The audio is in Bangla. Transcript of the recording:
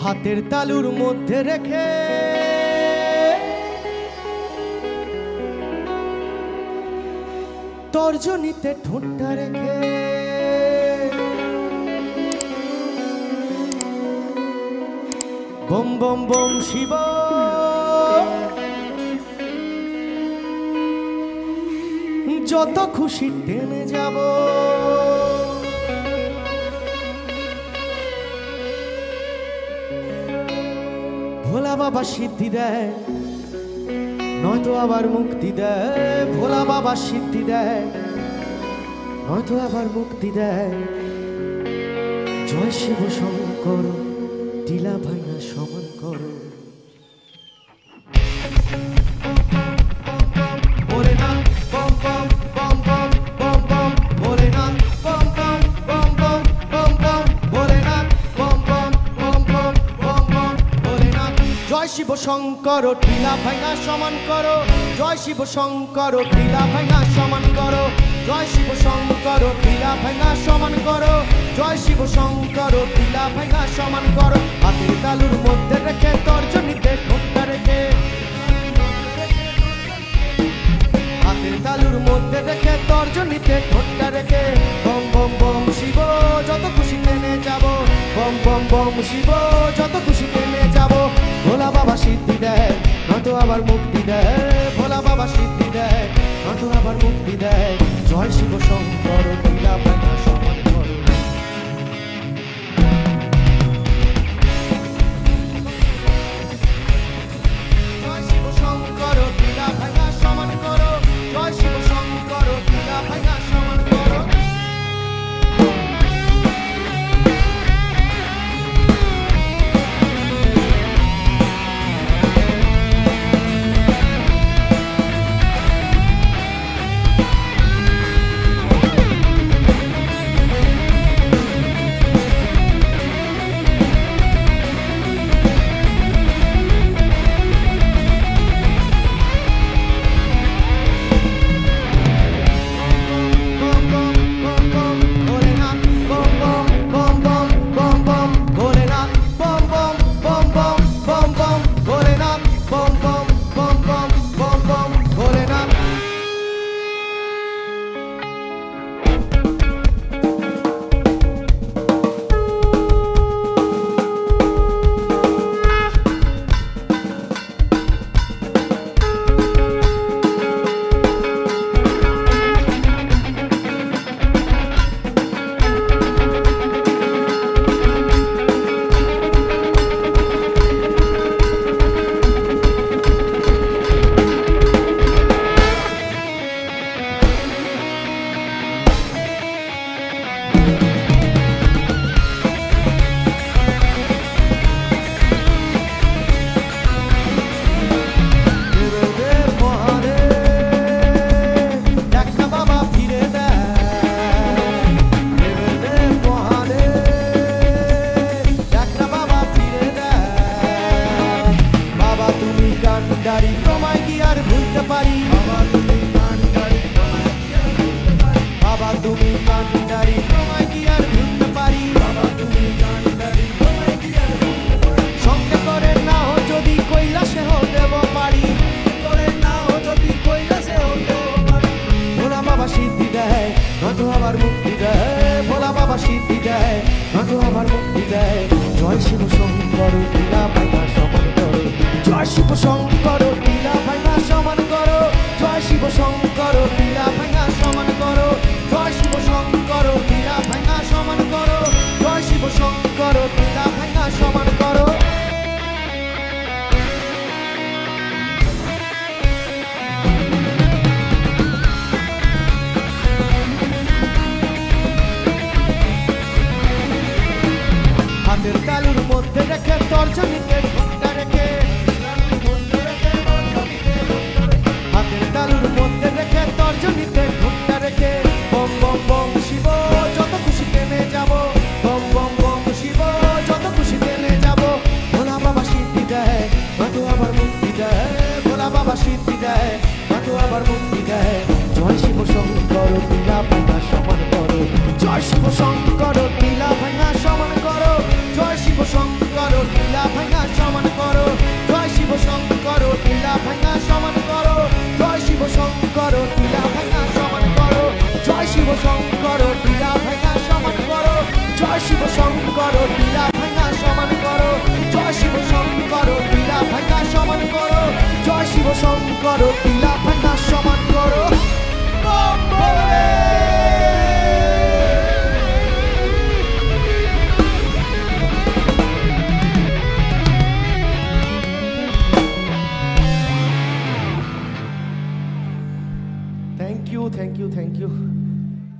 হাতের তালুর মধ্যে রেখে তর্জনীতে ঠোঁটটা রেখে বম বম বম শিব যত খুশি টেনে যাব ভোলা বাবা সিদ্ধি দেয় নয়তো আবার মুক্তি দেয় ভোলা বাবা সিদ্ধি দেয় নয়তো আবার মুক্তি দেয় জয় শিব শঙ্কর টিলা ভাঙা সমান করো জয় শিব শঙ্কর টিলা ভাঙা সমান করো জয় শিব শঙ্কর টিলা ভাঙা সমান করো জয় শিব শঙ্কর টিলা ভাঙা সমান করো জয় শিব শঙ্কর টিলা ভাঙা সমান করো হাতের তালুর মধ্যে রেখে তর্জনীতে ঠোঁটটা রেখে হাতের তালুর মধ্যে রেখে তর্জনীতে ঠোঁটটা রেখে বম বম বম শিব যত খুশি টেনে যাব বম বম বম শিব যত খুশি টেনে যাব ভোলা বাবা সিদ্ধি দেয় নয়তো আবার মুক্তি দেয় ভোলা বাবা সিদ্ধি দেয় নয়তো আবার মুক্তি দেয় জয় শিব শঙ্কর টিলা ভাঙা সমান করো জয় শিব শঙ্কর টিলা ভাঙা সমান করো জয় শিব শঙ্কর টিলা ভাঙা সমান করো জয় শিব শঙ্কর টিলা ভাঙা সমান করো জয় শিব শঙ্কর টিলা ভাঙা সমান করো জয় শিব শঙ্কর টিলা ভাঙা সমান করো জয় শিব শঙ্কর টিলা ভাঙা সমান করো জয় শিব শঙ্কর টিলা ভাঙা সমান করো হাতের তালুর মধ্যে রেখে তর্জনীতে ঠোঁটটা রেখে হাতের তালুর মধ্যে রেখে তর্জনীতে ঠোঁটটা রেখে বম বম বম শিব যত খুশি টেনে যাব বম বম বম শিব যত খুশি টেনে যাব ভোলা বাবা সিদ্ধি দেয় নয়তো আবার মুক্তি দেয় ভোলা বাবা সিদ্ধি দেয় নয়তো আবার মুক্তি দেয় জয় শিব শঙ্কর টিলা ভাঙা সমান করো জয় শিব শঙ্কর টিলা ভাঙা সমান করো জয় শিব শঙ্কর টিলা ভাঙা সমান করো, জয় শিব শঙ্কর টিলা ভাঙা সমান করো, জয় শিব শঙ্কর টিলা ভাঙা সমান করো, জয় শিব শঙ্কর টিলা ভাঙা সমান করো, জয় শিব শঙ্কর টিলা ভাঙা সমান করো, জয় শিব শঙ্কর টিলা ভাঙা সমান করো, জয় শিব শঙ্কর টিলা